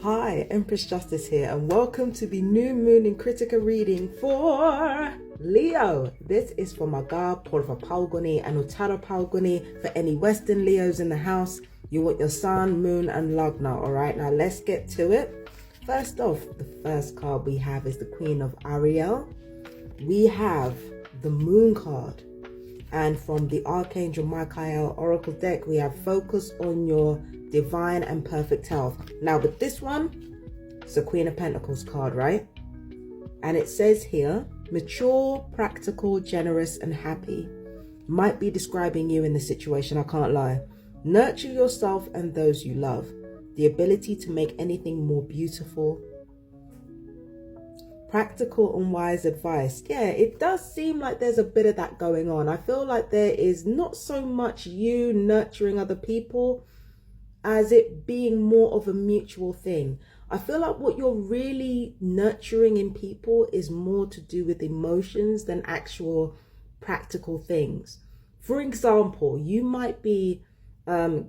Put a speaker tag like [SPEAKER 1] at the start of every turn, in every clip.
[SPEAKER 1] Hi, Empress Justice here, and welcome to the new moon in Krittika reading for Leo. This is for Maga, Porfa Palguni, and Uttara Palguni. For any Western Leos in the house, you want your sun, moon, and Lagna. Alright, now let's get to it. First off, the first card we have is the Queen of Ariel. We have the Moon card. And from the Archangel Michael Oracle deck, we have focus on your divine and perfect health. Now with this one, it's a Queen of Pentacles card, right? And it says here, mature, practical, generous, and happy. Might be describing you in this situation, I can't lie. Nurture yourself and those you love. The ability to make anything more beautiful. Practical and wise advice. Yeah, it does seem like there's a bit of that going on. I feel like there is not so much you nurturing other people as it being more of a mutual thing. I feel like what you're really nurturing in people is more to do with emotions than actual practical things. For example, you might be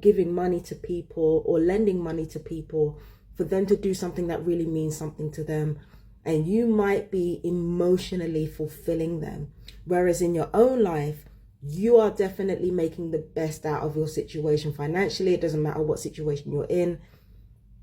[SPEAKER 1] giving money to people or lending money to people for them to do something that really means something to them. And you might be emotionally fulfilling them. Whereas in your own life, you are definitely making the best out of your situation financially. It doesn't matter what situation you're in.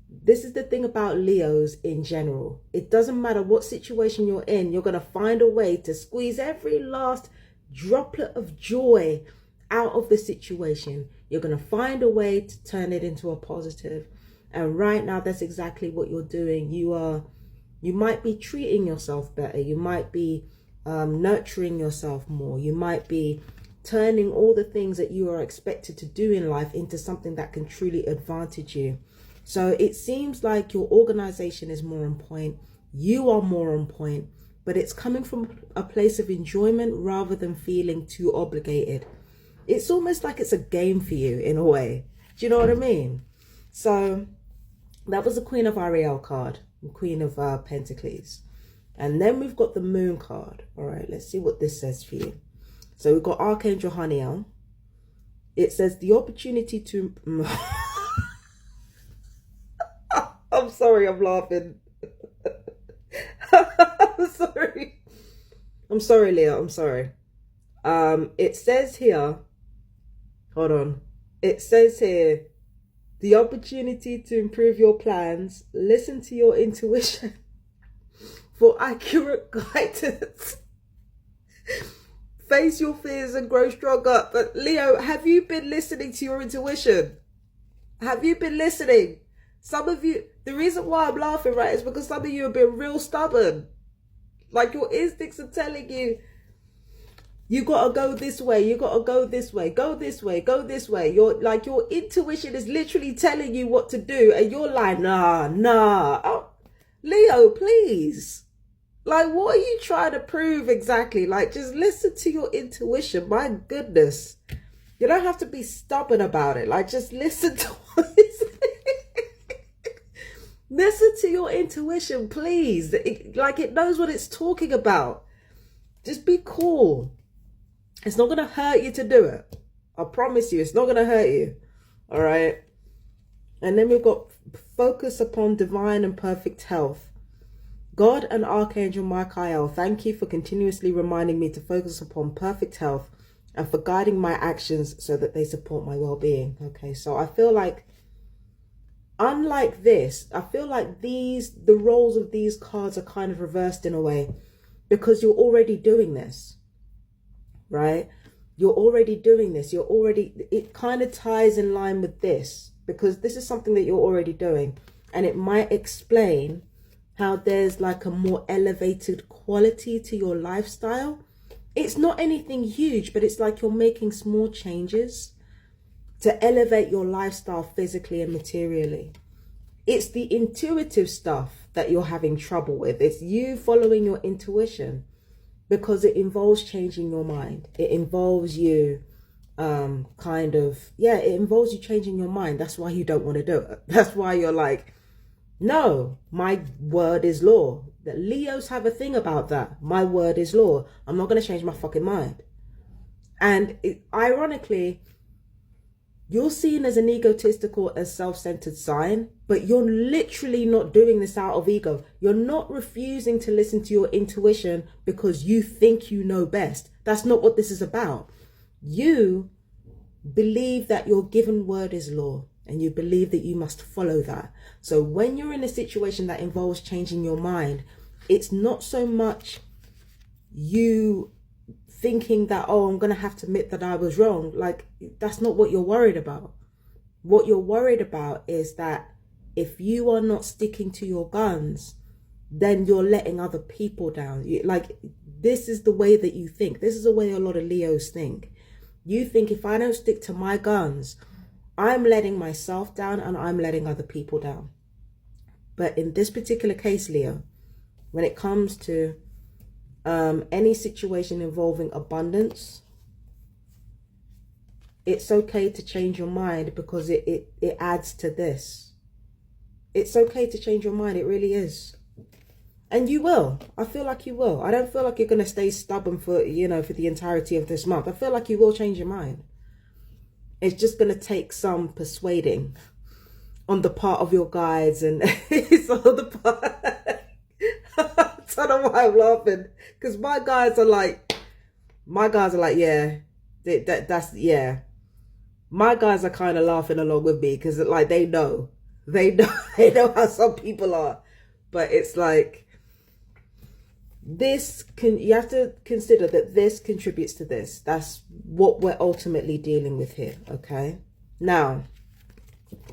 [SPEAKER 1] This is the thing about Leos in general. It doesn't matter what situation you're in. You're going to find a way to squeeze every last droplet of joy out of the situation. You're going to find a way to turn it into a positive. And right now, that's exactly what you're doing. You might be treating yourself better. You might be nurturing yourself more. You might be turning all the things that you are expected to do in life into something that can truly advantage you. So it seems like your organization is more on point. You are more on point, but it's coming from a place of enjoyment rather than feeling too obligated. It's almost like it's a game for you in a way. Do you know what I mean? So that was the Queen of Ariel card. Queen of Pentacles. And then we've got the Moon card. All right, let's see what this says for you. So we've got Archangel Haniel. It says the opportunity to... I'm sorry, I'm laughing. I'm sorry. I'm sorry, Leo. I'm sorry. It says here... Hold on. It says here... The opportunity to improve your plans. Listen to your intuition for accurate guidance. Face your fears and grow stronger. But Leo, have you been listening to your intuition? Have you been listening? Some of you, the reason why I'm laughing, right, is because some of you have been real stubborn. Like your instincts are telling you, you gotta go this way, you gotta go this way, go this way, go this way. Your intuition is literally telling you what to do, and you're like, nah. Oh, Leo, please. Like, what are you trying to prove exactly? Like, just listen to your intuition. My goodness. You don't have to be stubborn about it. Like, just listen to what it's listen to your intuition, please. It knows what it's talking about. Just be cool. It's not going to hurt you to do it. I promise you, it's not going to hurt you. All right. And then we've got focus upon divine and perfect health. God and Archangel Michael, thank you for continuously reminding me to focus upon perfect health and for guiding my actions so that they support my well-being. Okay, so I feel like, unlike this, I feel like the roles of these cards are kind of reversed in a way because you're already doing this. Right? You're already doing this. It kind of ties in line with this because this is something that you're already doing, and it might explain how there's like a more elevated quality to your lifestyle. It's not anything huge, but it's like you're making small changes to elevate your lifestyle physically and materially. It's the intuitive stuff that you're having trouble with. It's you following your intuition. Because it involves changing your mind. It involves you it involves you changing your mind. That's why you don't want to do it. That's why you're like, no, my word is law. The Leos have a thing about that. My word is law. I'm not going to change my fucking mind. And ironically, You're seen as an egotistical and self-centered sign, but you're literally not doing this out of ego. You're not refusing to listen to your intuition because you think you know best. That's not what this is about. You believe that your given word is law, and you believe that you must follow that. So when you're in a situation that involves changing your mind, it's not so much you thinking that, oh, I'm going to have to admit that I was wrong. Like, that's not what you're worried about. What you're worried about is that if you are not sticking to your guns, then you're letting other people down. Like, this is the way that you think. This is the way a lot of Leos think. You think, if I don't stick to my guns, I'm letting myself down and I'm letting other people down. But in this particular case, Leo, when it comes to any situation involving abundance, it's okay to change your mind because it adds to this. It's okay to change your mind. It really is. And you will. I feel like you will. I don't feel like you're going to stay stubborn for, for the entirety of this month. I feel like you will change your mind. It's just going to take some persuading on the part of your guides, and it's on the part. I don't know why I'm laughing, because my guys are like, yeah, yeah. My guys are kind of laughing along with me because, like, they know how some people are, but it's like, you have to consider that this contributes to this. That's what we're ultimately dealing with here. Okay. Now,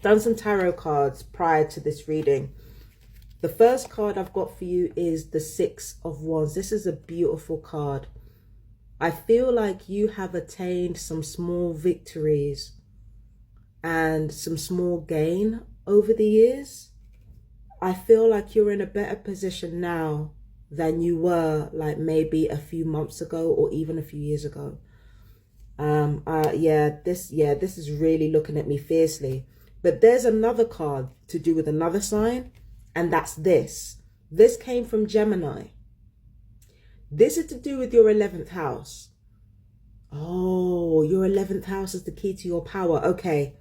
[SPEAKER 1] done some tarot cards prior to this reading. The first card I've got for you is the Six of Wands. This is a beautiful card. I feel like you have attained some small victories and some small gain over the years. I feel like you're in a better position now than you were, like, maybe a few months ago or even a few years ago. This is really looking at me fiercely. But there's another card to do with another sign, and that's this. This came from Gemini. This is to do with your 11th house. Oh, your 11th house is the key to your power. Okay.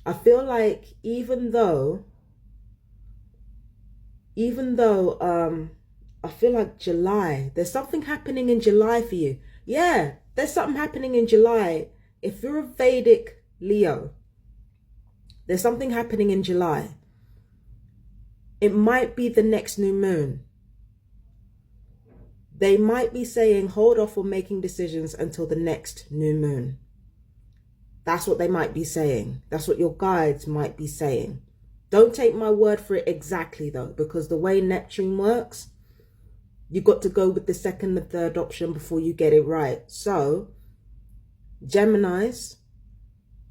[SPEAKER 1] I feel like even though I feel like July, there's something happening in July for you. Yeah, there's something happening in July. If you're a Vedic Leo, there's something happening in July. It might be the next new moon. They might be saying, hold off on making decisions until the next new moon. That's what they might be saying. That's what your guides might be saying. Don't take my word for it exactly, though, because the way Neptune works, you got to go with the second and third option before you get it right. So, Geminis,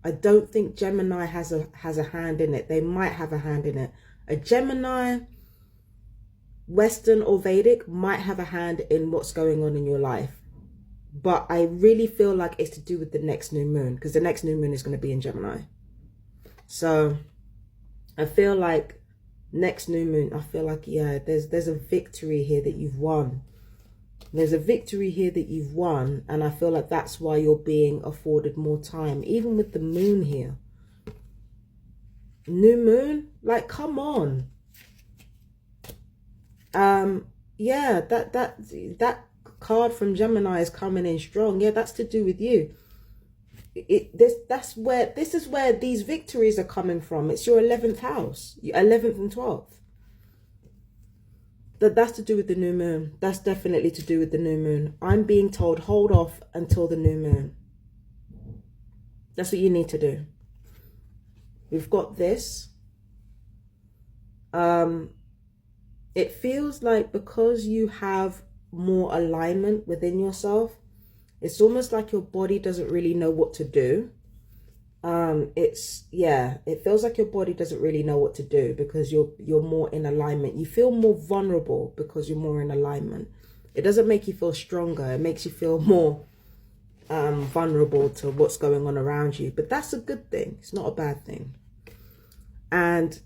[SPEAKER 1] I don't think Gemini has a hand in it. They might have a hand in it. A Gemini, Western or Vedic, might have a hand in what's going on in your life. But I really feel like it's to do with the next new moon, because the next new moon is going to be in Gemini. So I feel like next new moon, I feel like, yeah, there's a victory here that you've won. There's a victory here that you've won, and I feel like that's why you're being afforded more time, even with the moon here. New moon, like, come on. Yeah, that card from Gemini is coming in strong. Yeah, that's to do with you. This is where these victories are coming from. It's your 11th house, your 11th and 12th. That's to do with the new moon. That's definitely to do with the new moon. I'm being told, hold off until the new moon. That's what you need to do. We've got this. It feels like because you have more alignment within yourself, it's almost like your body doesn't really know what to do. It feels like your body doesn't really know what to do because you're more in alignment. You feel more vulnerable because you're more in alignment. It doesn't make you feel stronger. It makes you feel more vulnerable to what's going on around you. But that's a good thing. It's not a bad thing. And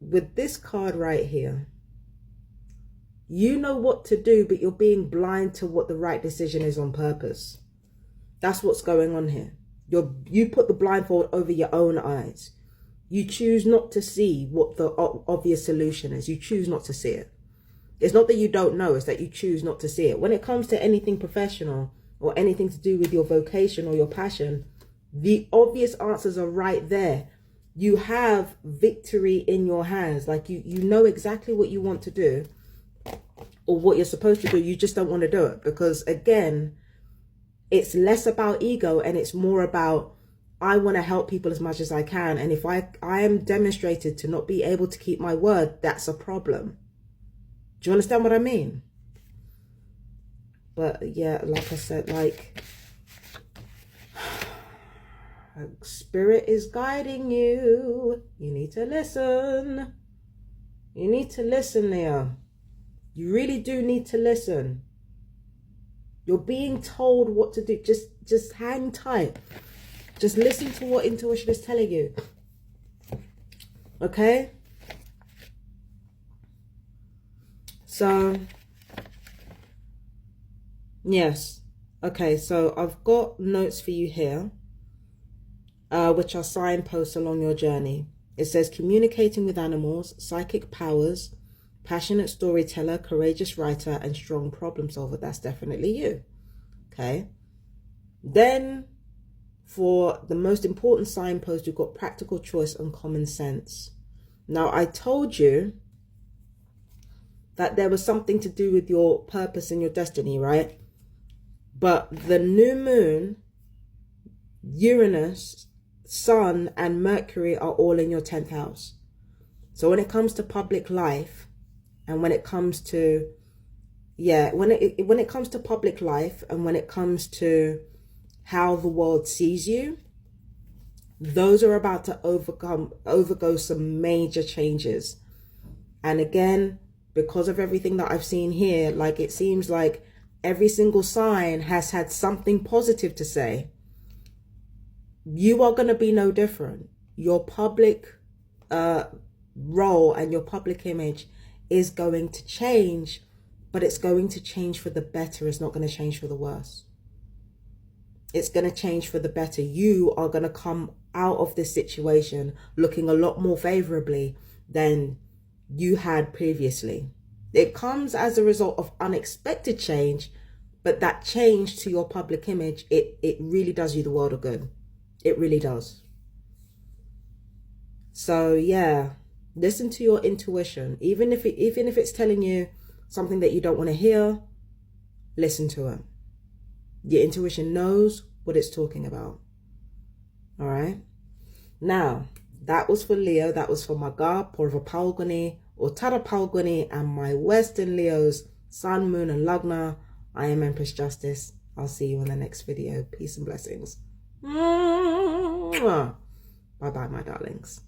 [SPEAKER 1] with this card right here, you know what to do, but you're being blind to what the right decision is on purpose. That's what's going on here. You put the blindfold over your own eyes. You choose not to see what the obvious solution is. You choose not to see it. It's not that you don't know, it's that you choose not to see it. When it comes to anything professional or anything to do with your vocation or your passion, the obvious answers are right there. You have victory in your hands. Like you know exactly what you want to do or what you're supposed to do. You just don't want to do it because, again, it's less about ego and it's more about, I want to help people as much as I can. And if I am demonstrated to not be able to keep my word, that's a problem. Do you understand what I mean? But yeah, like I said, like, Spirit is guiding you. You need to listen. You need to listen, Leo. You really do need to listen. You're being told what to do. Just hang tight. Just listen to what intuition is telling you. Okay? So, yes. Okay, so I've got notes for you here, which are signposts along your journey. It says communicating with animals, psychic powers, passionate storyteller, courageous writer, and strong problem solver. That's definitely you. Okay. Then for the most important signpost, you've got practical choice and common sense. Now, I told you that there was something to do with your purpose and your destiny, right? But the new moon, Uranus, Sun, and Mercury are all in your 10th house. So when it comes to public life, and when it comes to, when it comes to public life, and when it comes to how the world sees you, those are about to overgo some major changes. And again, because of everything that I've seen here, like, it seems like every single sign has had something positive to say. You are going to be no different. Your public role and your public image is going to change, but it's going to change for the better. It's not going to change for the worse. It's going to change for the better. You are going to come out of this situation looking a lot more favorably than you had previously. It comes as a result of unexpected change, but that change to your public image, it really does you the world of good. It really does. So yeah, listen to your intuition. Even if it's telling you something that you don't want to hear, listen to it. Your intuition knows what it's talking about. All right. Now, that was for Leo. That was for Maga, Purva Palguni, Uttara Palguni, and my Western Leos, Sun, Moon, and Lagna. I am Empress Justice. I'll see you in the next video. Peace and blessings. Bye-bye, my darlings.